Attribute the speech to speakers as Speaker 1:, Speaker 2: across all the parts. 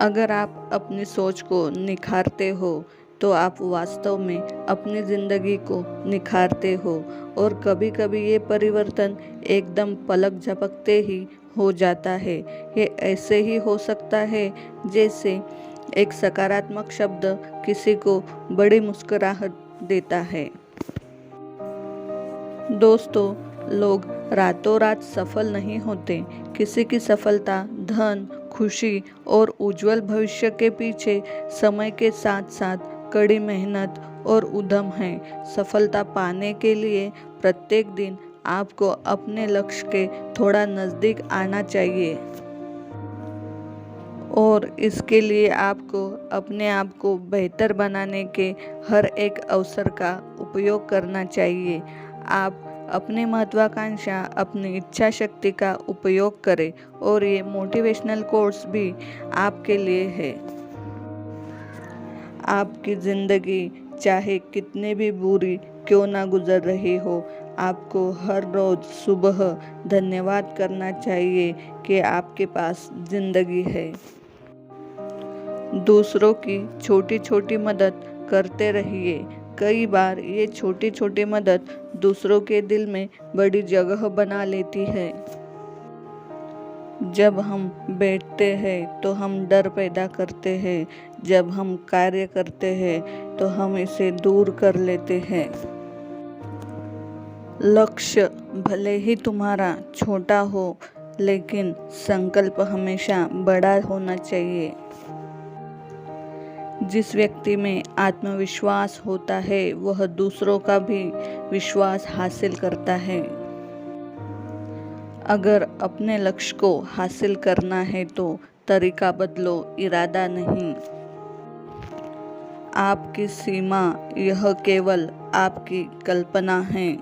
Speaker 1: अगर आप अपनी सोच को निखारते हो तो आप वास्तव में अपनी ज़िंदगी को निखारते हो। और कभी कभी ये परिवर्तन एकदम पलक झपकते ही हो जाता है। ये ऐसे ही हो सकता है जैसे एक सकारात्मक शब्द किसी को बड़ी मुस्कुराहट देता है। दोस्तों, लोग रातों रात सफल नहीं होते। किसी की सफलता धन, खुशी और उज्जवल भविष्य के पीछे समय के साथ साथ कड़ी मेहनत और उद्यम है। सफलता पाने के लिए प्रत्येक दिन आपको अपने लक्ष्य के थोड़ा नज़दीक आना चाहिए और इसके लिए आपको अपने आप को बेहतर बनाने के हर एक अवसर का उपयोग करना चाहिए। आप अपनी महत्वाकांक्षा, अपनी इच्छा शक्ति का उपयोग करें और ये मोटिवेशनल कोर्स भी आपके लिए है। आपकी ज़िंदगी चाहे कितनी भी बुरी क्यों ना गुजर रही हो, आपको हर रोज़ सुबह धन्यवाद करना चाहिए कि आपके पास ज़िंदगी है। दूसरों की छोटी छोटी मदद करते रहिए। कई बार ये छोटी छोटी मदद दूसरों के दिल में बड़ी जगह बना लेती है। जब हम बैठते हैं तो हम डर पैदा करते हैं, जब हम कार्य करते हैं तो हम इसे दूर कर लेते हैं। लक्ष्य भले ही तुम्हारा छोटा हो, लेकिन संकल्प हमेशा बड़ा होना चाहिए। जिस व्यक्ति में आत्मविश्वास होता है वह दूसरों का भी विश्वास हासिल करता है। अगर अपने लक्ष्य को हासिल करना है तो तरीका बदलो, इरादा नहीं। आपकी सीमा यह केवल आपकी कल्पना है।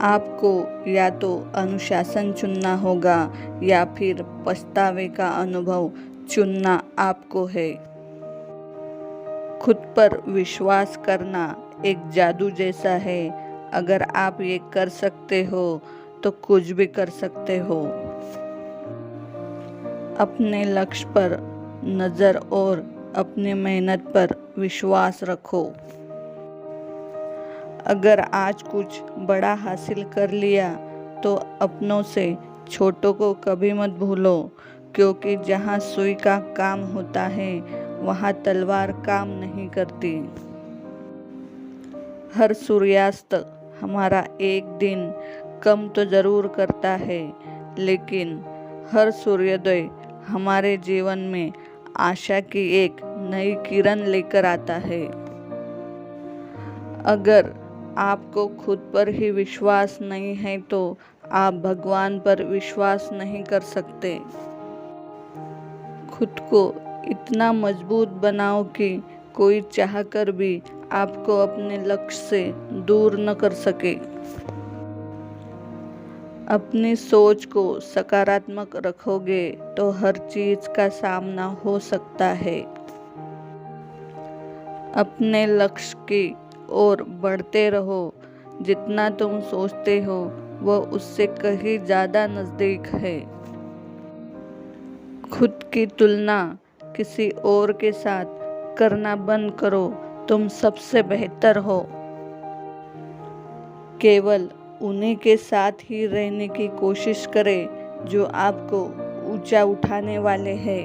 Speaker 1: आपको या तो अनुशासन चुनना होगा या फिर पछतावे का अनुभव चुनना आपको है। खुद पर विश्वास करना एक जादू जैसा है। अगर आप ये कर सकते हो तो कुछ भी कर सकते हो। अपने लक्ष्य पर नज़र और अपनी मेहनत पर विश्वास रखो। अगर आज कुछ बड़ा हासिल कर लिया तो अपनों से छोटों को कभी मत भूलो, क्योंकि जहाँ सुई का काम होता है वहाँ तलवार काम नहीं करती। हर सूर्यास्त हमारा एक दिन कम तो ज़रूर करता है, लेकिन हर सूर्योदय हमारे जीवन में आशा की एक नई किरण लेकर आता है। अगर आपको खुद पर ही विश्वास नहीं है तो आप भगवान पर विश्वास नहीं कर सकते। खुद को इतना मजबूत बनाओ कि कोई चाहकर भी आपको अपने लक्ष्य से दूर न कर सके। अपनी सोच को सकारात्मक रखोगे तो हर चीज का सामना हो सकता है। अपने लक्ष्य की ओर बढ़ते रहो। जितना तुम सोचते हो वह उससे कहीं ज़्यादा नज़दीक है। खुद की तुलना किसी और के साथ करना बंद करो। तुम सबसे बेहतर हो। केवल उन्हीं के साथ ही रहने की कोशिश करें जो आपको ऊंचा उठाने वाले हैं।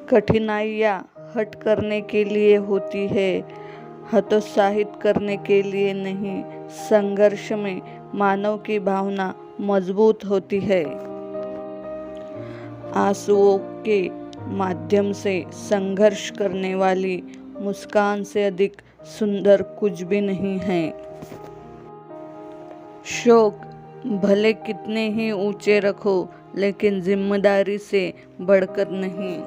Speaker 1: कठिनाइयाँ हट करने के लिए होती है, हतोत्साहित करने के लिए नहीं। संघर्ष में मानव की भावना मजबूत होती है। आंसुओं के माध्यम से संघर्ष करने वाली मुस्कान से अधिक सुंदर कुछ भी नहीं है। शौक भले कितने ही ऊंचे रखो, लेकिन जिम्मेदारी से बढ़कर नहीं।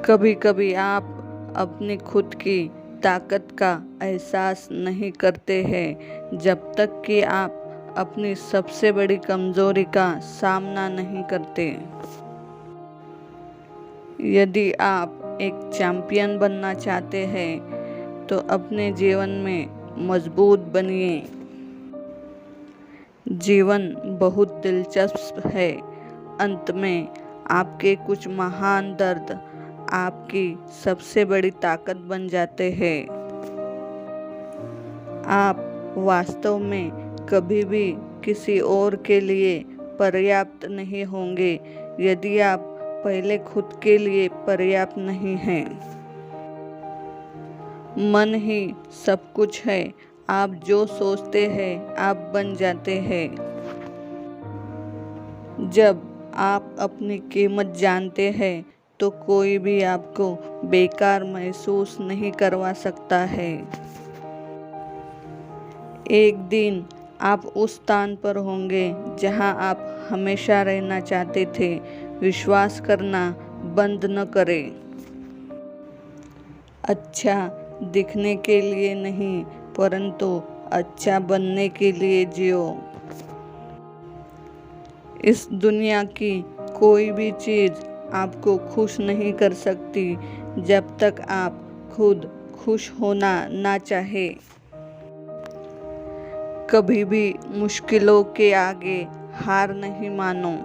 Speaker 1: कभी कभी आप अपनी खुद की ताकत का एहसास नहीं करते हैं जब तक कि आप अपनी सबसे बड़ी कमजोरी का सामना नहीं करते। यदि आप एक चैंपियन बनना चाहते हैं तो अपने जीवन में मजबूत बनिए। जीवन बहुत दिलचस्प है। अंत में आपके कुछ महान दर्द आपकी सबसे बड़ी ताकत बन जाते हैं। आप वास्तव में कभी भी किसी और के लिए पर्याप्त नहीं होंगे यदि आप पहले खुद के लिए पर्याप्त नहीं हैं। मन ही सब कुछ है। आप जो सोचते हैं आप बन जाते हैं। जब आप अपनी कीमत जानते हैं तो कोई भी आपको बेकार महसूस नहीं करवा सकता है। एक दिन आप उस स्थान पर होंगे जहां आप हमेशा रहना चाहते थे। विश्वास करना बंद न करें। अच्छा दिखने के लिए नहीं, परंतु अच्छा बनने के लिए जियो। इस दुनिया की कोई भी चीज़ आपको खुश नहीं कर सकती जब तक आप खुद खुश होना ना चाहे। कभी भी मुश्किलों के आगे हार नहीं मानो।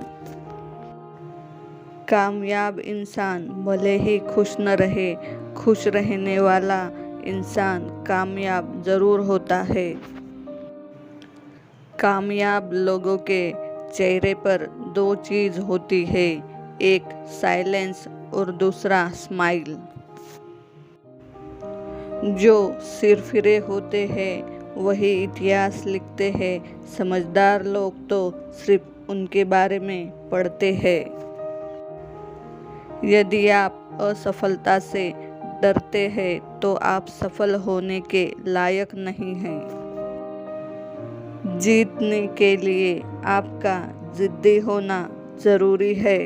Speaker 1: कामयाब इंसान भले ही खुश न रहे, खुश रहने वाला इंसान कामयाब जरूर होता है। कामयाब लोगों के चेहरे पर दो चीज़ होती है, एक साइलेंस और दूसरा स्माइल। जो सिरफिरे होते हैं वही इतिहास लिखते हैं। समझदार लोग तो सिर्फ उनके बारे में पढ़ते हैं। यदि आप असफलता से डरते हैं तो आप सफल होने के लायक नहीं हैं। जीतने के लिए आपका जिद्दी होना जरूरी है।